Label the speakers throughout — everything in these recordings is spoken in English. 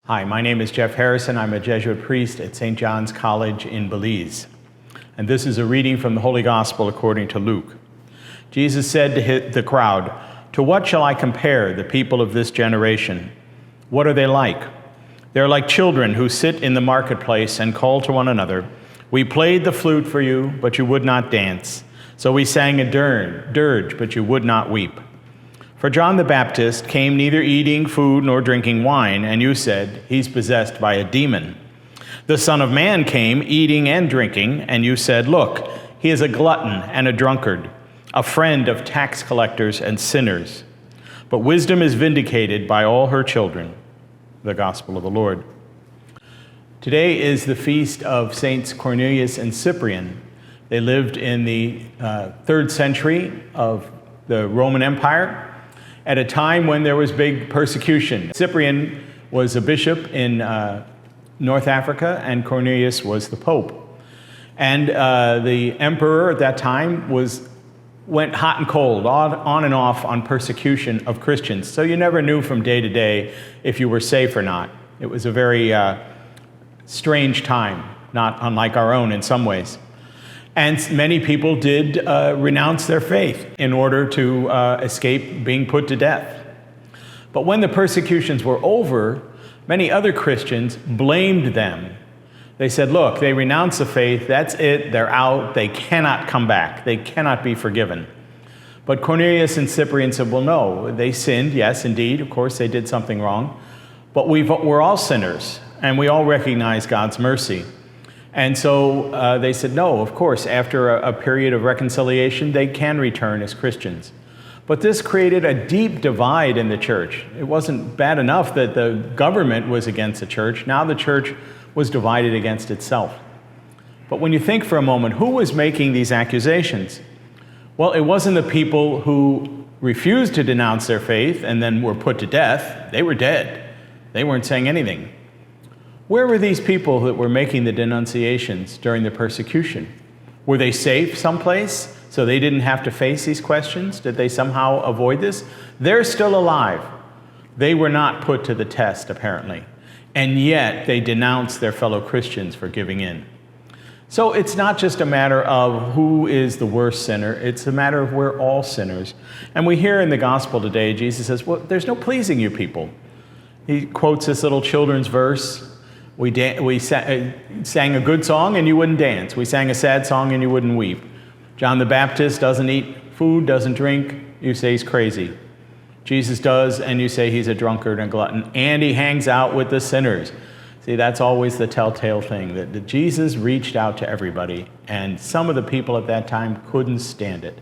Speaker 1: Hi, my name is Jeff Harrison. I'm a Jesuit priest at St. John's College in Belize. And this is a reading from the Holy Gospel according to Luke. Jesus said to the crowd, "To what shall I compare the people of this generation? What are they like? They're like children who sit in the marketplace and call to one another, 'We played the flute for you, but you would not dance. So we sang a dirge, but you would not weep.' For John the Baptist came neither eating food nor drinking wine, and you said, 'He's possessed by a demon.' The Son of Man came eating and drinking, and you said, 'Look, he is a glutton and a drunkard, a friend of tax collectors and sinners.' But wisdom is vindicated by all her children." The Gospel of the Lord. Today is the feast of Saints Cornelius and Cyprian. They lived in the 3rd century of the Roman Empire, at a time when there was big persecution. Cyprian was a bishop in North Africa, and Cornelius was the pope. And the emperor at that time went hot and cold, on and off on persecution of Christians. So you never knew from day to day if you were safe or not. It was a very strange time, not unlike our own in some ways. And many people did renounce their faith in order to escape being put to death. But when the persecutions were over, many other Christians blamed them. They said, "Look, they renounced the faith, that's it, they're out, they cannot come back, they cannot be forgiven." But Cornelius and Cyprian said, "Well, no, they sinned, yes, indeed, of course they did something wrong, but we're all sinners, and we all recognize God's mercy." And so they said, no, of course, after a period of reconciliation, they can return as Christians. But this created a deep divide in the church. It wasn't bad enough that the government was against the church. Now the church was divided against itself. But when you think for a moment, who was making these accusations? Well, it wasn't the people who refused to denounce their faith and then were put to death. They were dead. They weren't saying anything. Where were these people that were making the denunciations during the persecution? Were they safe someplace so they didn't have to face these questions? Did they somehow avoid this? They're still alive. They were not put to the test, apparently. And yet they denounced their fellow Christians for giving in. So it's not just a matter of who is the worst sinner. It's a matter of we're all sinners. And we hear in the gospel today, Jesus says, well, there's no pleasing you people. He quotes this little children's verse. We sang a good song and you wouldn't dance. We sang a sad song and you wouldn't weep. John the Baptist doesn't eat food, doesn't drink. You say he's crazy. Jesus does, and you say he's a drunkard and glutton. And he hangs out with the sinners. See, that's always the telltale thing, that Jesus reached out to everybody, and some of the people at that time couldn't stand it.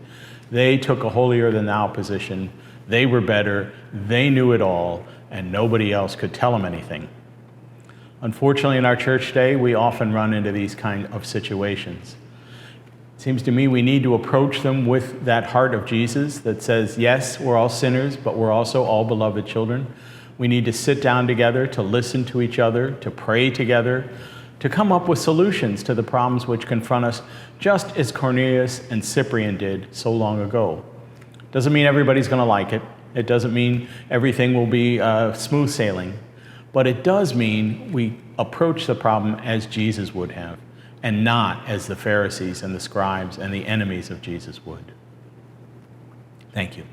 Speaker 1: They took a holier-than-thou position. They were better. They knew it all, and nobody else could tell them anything. Unfortunately, in our church today, we often run into these kind of situations. It seems to me we need to approach them with that heart of Jesus that says, yes, we're all sinners, but we're also all beloved children. We need to sit down together, to listen to each other, to pray together, to come up with solutions to the problems which confront us, just as Cornelius and Cyprian did so long ago. Doesn't mean everybody's going to like it. It doesn't mean everything will be smooth sailing. But it does mean we approach the problem as Jesus would have, and not as the Pharisees and the scribes and the enemies of Jesus would. Thank you.